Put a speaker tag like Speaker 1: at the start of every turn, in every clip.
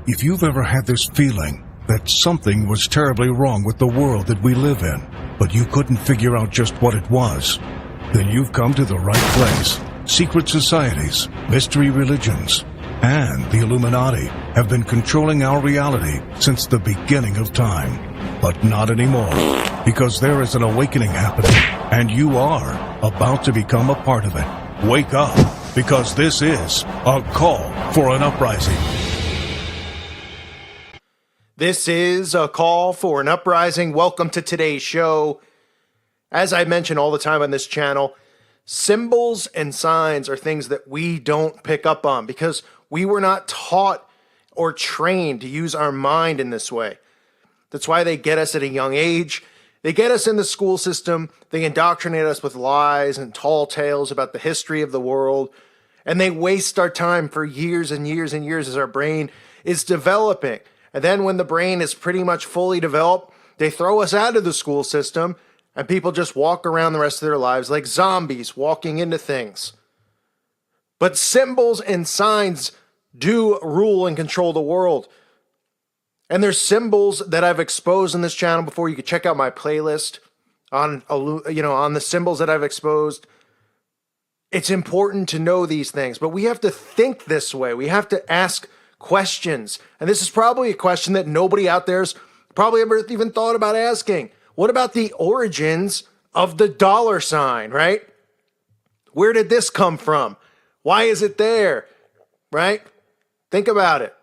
Speaker 1: If you've ever had this feeling that something was terribly wrong with the world that we live in, but you couldn't figure out just what it was, then you've come to the right place. Secret societies, mystery religions, and the Illuminati have been controlling our reality since the beginning of time. But not anymore, because there is an awakening happening, and you are about to become a part of it. Wake up, because this is a call for an uprising.
Speaker 2: This is a call for an uprising. Welcome to today's show. As I mention all the time on this channel, symbols and signs are things that we don't pick up on because we were not taught or trained to use our mind in this way. That's why they get us at a young age. They get us in the school system. They indoctrinate us with lies and tall tales about the history of the world. And they waste our time for years and years and years as our brain is developing. And then when the brain is pretty much fully developed, they throw us out of the school system and people just walk around the rest of their lives like zombies walking into things. But symbols and signs do rule and control the world. And there's symbols that I've exposed in this channel before. You can check out my playlist on the symbols that I've exposed. It's important to know these things, but we have to think this way. We have to ask questions. And this is probably a question that nobody out there's probably ever even thought about asking. What about the origins of the dollar sign, right? Where did this come from? Why is it there, right? Think about it.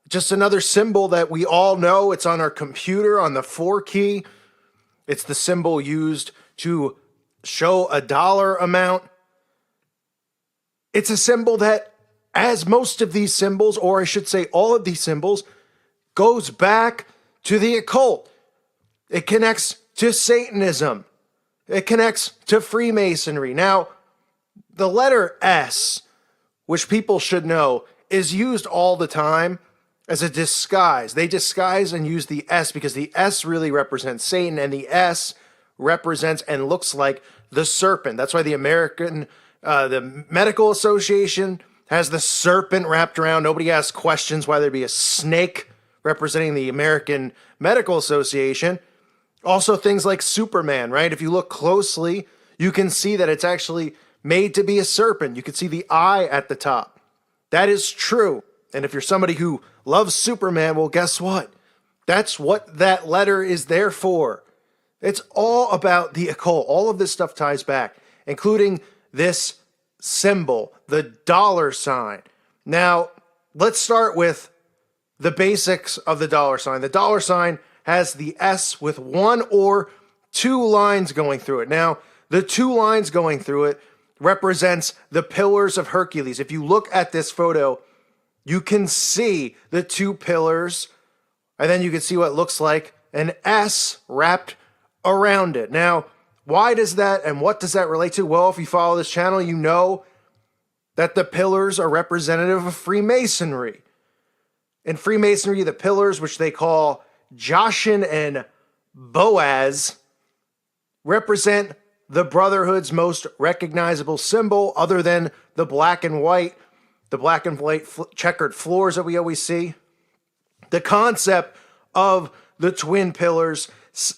Speaker 2: Just another symbol that we all know. It's on our computer, on the 4 key. It's the symbol used to show a dollar amount. It's a symbol that, as most of these symbols, or I should say all of these symbols, goes back to the occult. It connects to Satanism. It connects to Freemasonry. Now, the letter S, which people should know, is used all the time as a disguise. They disguise and use the S because the S really represents Satan, and the S represents and looks like the serpent. That's why the Medical Association has the serpent wrapped around. Nobody asks questions why there'd be a snake representing the American Medical Association. Also things like Superman, right? If you look closely, you can see that it's actually made to be a serpent. You can see the eye at the top. That is true. And if you're somebody who loves Superman, well, guess what? That's what that letter is there for. It's all about the occult. All of this stuff ties back, including this symbol, the dollar sign. Now, let's start with the basics of the dollar sign. The dollar sign has the S with 1 or 2 lines going through it. Now, the 2 lines going through it represents the pillars of Hercules. If you look at this photo, you can see the 2 pillars, and then you can see what looks like an S wrapped around it. Now, why does that and what does that relate to? Well, if you follow this channel, you know that the pillars are representative of Freemasonry. In Freemasonry, the pillars, which they call Jachin and Boaz, represent the Brotherhood's most recognizable symbol other than the black and white checkered floors that we always see. The concept of the twin pillars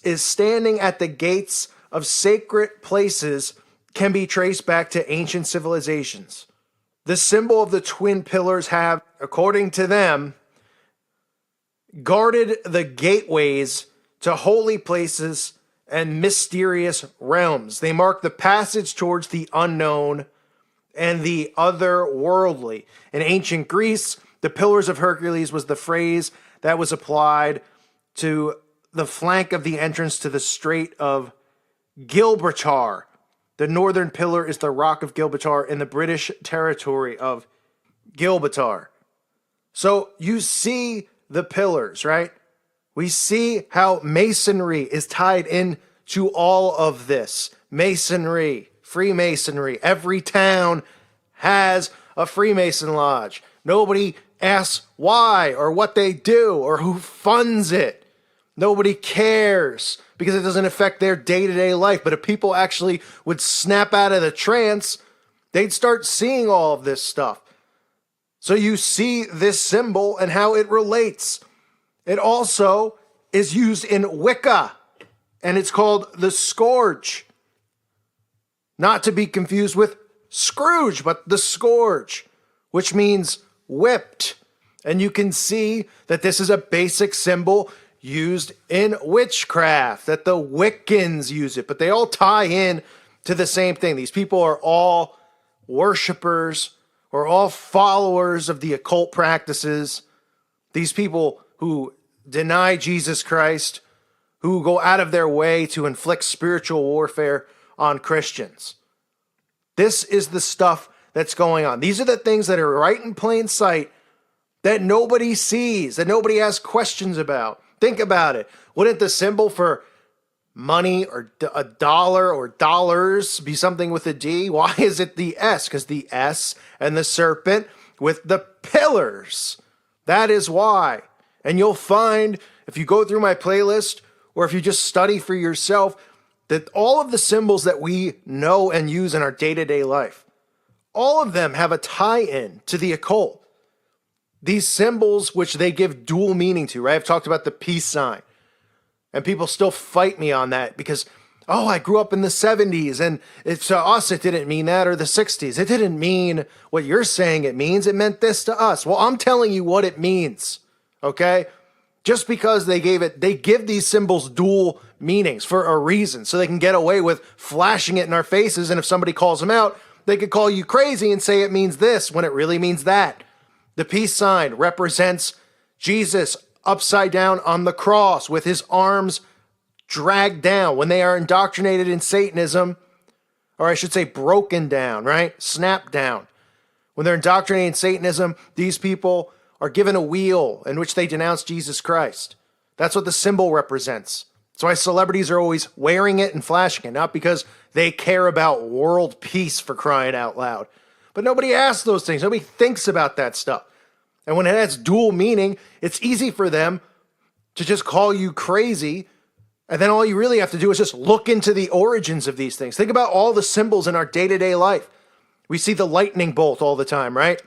Speaker 2: is standing at the gates of sacred places can be traced back to ancient civilizations. The symbol of the twin pillars have, according to them, guarded the gateways to holy places and mysterious realms. They mark the passage towards the unknown and the otherworldly. In ancient Greece, the Pillars of Hercules was the phrase that was applied to the flank of the entrance to the Strait of Gibraltar. The northern pillar is the Rock of Gibraltar in the British territory of Gibraltar. So you see the pillars, right? We see how Masonry is tied into all of this. Masonry, Freemasonry. Every town has a Freemason lodge. Nobody asks why or what they do or who funds it. Nobody cares because it doesn't affect their day-to-day life. But if people actually would snap out of the trance, they'd start seeing all of this stuff. So you see this symbol and how it relates. It also is used in Wicca, and it's called the scourge. Not to be confused with Scrooge, but the scourge, which means whipped. And you can see that this is a basic symbol used in witchcraft, that the Wiccans use it, but they all tie in to the same thing. These people are all worshipers or all followers of the occult practices. These people who deny Jesus Christ, who go out of their way to inflict spiritual warfare on Christians. This is the stuff that's going on. These are the things that are right in plain sight that nobody sees, that nobody asks questions about. Think about it. Wouldn't the symbol for money or a dollar or dollars be something with a D? Why is it the S? Because the S and the serpent with the pillars. That is why. And you'll find, if you go through my playlist or if you just study for yourself, that all of the symbols that we know and use in our day-to-day life, all of them have a tie-in to the occult. These symbols, which they give dual meaning to, right? I've talked about the peace sign. And people still fight me on that because, oh, I grew up in the 70s and to us it didn't mean that, or the 60s. It didn't mean what you're saying it means. It meant this to us. Well, I'm telling you what it means, okay? Just because they give these symbols dual meanings for a reason, so they can get away with flashing it in our faces. And if somebody calls them out, they could call you crazy and say it means this when it really means that. The peace sign represents Jesus upside down on the cross with his arms dragged down when they are indoctrinated in Satanism, or I should say broken down, right? Snapped down. When they're indoctrinated in Satanism, these people are given a wheel in which they denounce Jesus Christ. That's what the symbol represents. That's why celebrities are always wearing it and flashing it, not because they care about world peace, for crying out loud. But nobody asks those things. Nobody thinks about that stuff. And when it has dual meaning, it's easy for them to just call you crazy. And then all you really have to do is just look into the origins of these things. Think about all the symbols in our day-to-day life. We see the lightning bolt all the time, right?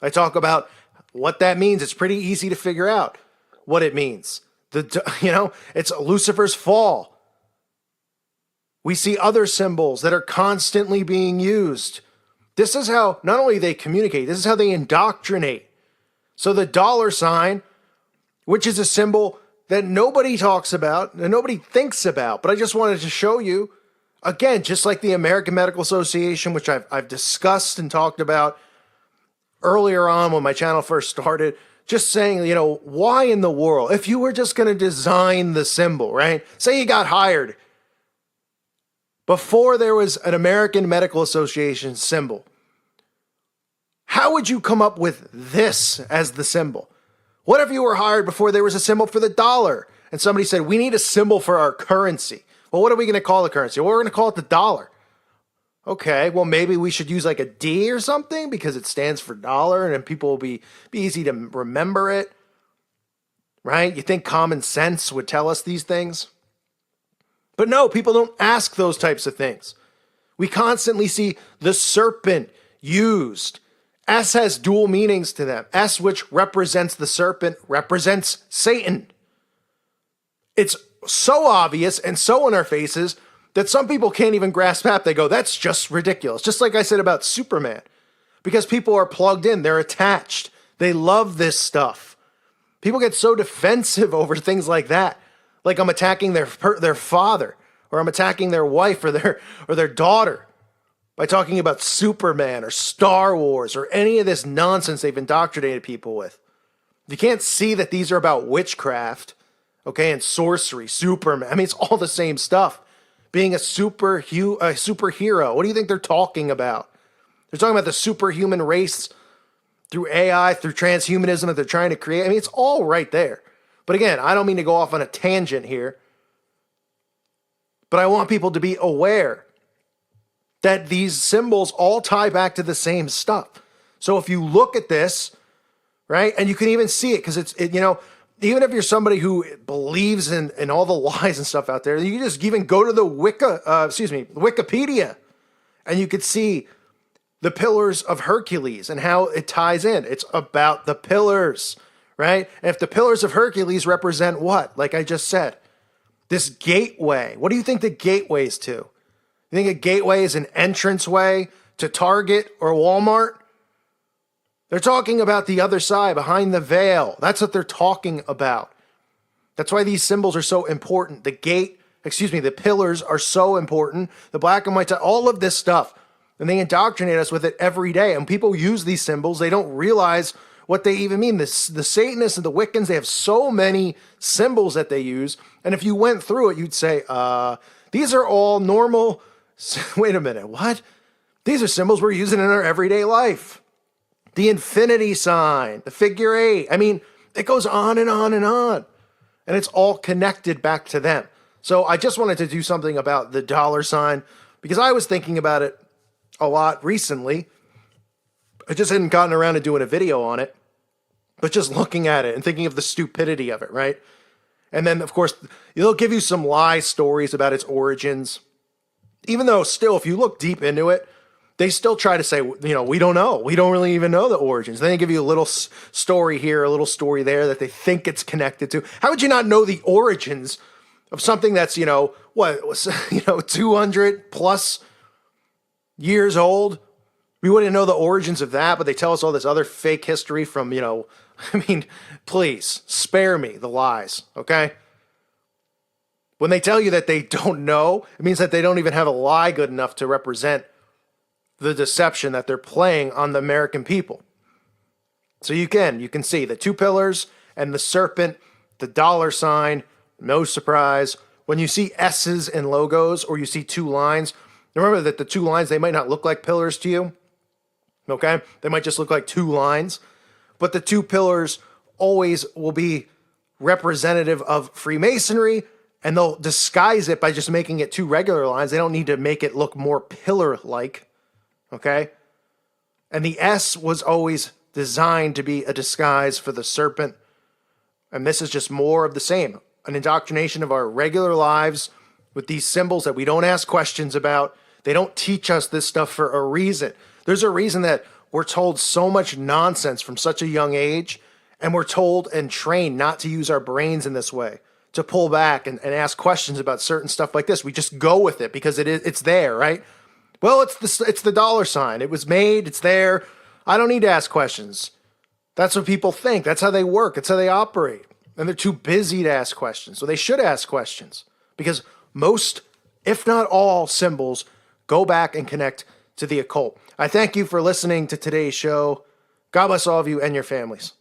Speaker 2: I talk about what that means. It's pretty easy to figure out what it means. It's Lucifer's fall. We see other symbols that are constantly being used. This is how not only they communicate, this is how they indoctrinate. So the dollar sign, which is a symbol that nobody talks about and nobody thinks about, but I just wanted to show you, again, just like the American Medical Association, which I've discussed and talked about earlier on when my channel first started, just saying, why in the world, if you were just going to design the symbol, right? Say you got hired before there was an American Medical Association symbol. How would you come up with this as the symbol? What if you were hired before there was a symbol for the dollar and somebody said, we need a symbol for our currency? Well, what are we going to call the currency? Well, we're going to call it the dollar. Okay, well, maybe we should use like a D or something because it stands for dollar and people will be easy to remember it, right? You think common sense would tell us these things? But no, people don't ask those types of things. We constantly see the serpent used. S has dual meanings to them. S, which represents the serpent, represents Satan. It's so obvious and so in our faces that some people can't even grasp that. They go, that's just ridiculous. Just like I said about Superman. Because people are plugged in. They're attached. They love this stuff. People get so defensive over things like that. Like I'm attacking their father, or I'm attacking their wife or their daughter by talking about Superman or Star Wars or any of this nonsense they've indoctrinated people with. You can't see that these are about witchcraft, okay, and sorcery, Superman. I mean, it's all the same stuff. Being a superhero. What do you think they're talking about? They're talking about the superhuman race through AI, through transhumanism that they're trying to create. I mean, it's all right there. But again, I don't mean to go off on a tangent here, but I want people to be aware that these symbols all tie back to the same stuff. So if you look at this, right, and you can even see it, because even if you're somebody who believes in all the lies and stuff out there, you can just even go to the Wikipedia, and you could see the pillars of Hercules and how it ties in. It's about the pillars, right? And if the pillars of Hercules represent what? Like I just said, this gateway. What do you think the gateway's to? You think a gateway is an entranceway to Target or Walmart? They're talking about the other side, behind the veil. That's what they're talking about. That's why these symbols are so important. The pillars are so important. The black and white, all of this stuff. And they indoctrinate us with it every day. And people use these symbols. They don't realize what they even mean. The Satanists and the Wiccans, they have so many symbols that they use. And if you went through it, you'd say, these are all normal. Wait a minute, what? These are symbols we're using in our everyday life. The infinity sign, the figure 8. I mean, it goes on and on and on. And it's all connected back to them. So I just wanted to do something about the dollar sign because I was thinking about it a lot recently. I just hadn't gotten around to doing a video on it, but just looking at it and thinking of the stupidity of it, right? And then, of course, they'll give you some lie stories about its origins. Even though still, if you look deep into it, they still try to say, we don't know. We don't really even know the origins. Then they give you a little story here, a little story there that they think it's connected to. How would you not know the origins of something that's, 200 plus years old? We wouldn't know the origins of that, but they tell us all this other fake history from, please spare me the lies, okay? When they tell you that they don't know, it means that they don't even have a lie good enough to represent the deception that they're playing on the American people. So you can see the 2 pillars and the serpent, the dollar sign, no surprise. When you see S's in logos or you see 2 lines, remember that the 2 lines, they might not look like pillars to you. Okay? They might just look like 2 lines. But the 2 pillars always will be representative of Freemasonry, and they'll disguise it by just making it 2 regular lines. They don't need to make it look more pillar-like. Okay? And the S was always designed to be a disguise for the serpent. And this is just more of the same. An indoctrination of our regular lives with these symbols that we don't ask questions about. They don't teach us this stuff for a reason. There's a reason that we're told so much nonsense from such a young age, and we're told and trained not to use our brains in this way, to pull back and ask questions about certain stuff like this. We just go with it because it's there, right? Well, it's the dollar sign. It was made. It's there. I don't need to ask questions. That's what people think. That's how they work. That's how they operate. And they're too busy to ask questions. So they should ask questions because most, if not all, symbols go back and connect to the occult. I thank you for listening to today's show. God bless all of you and your families.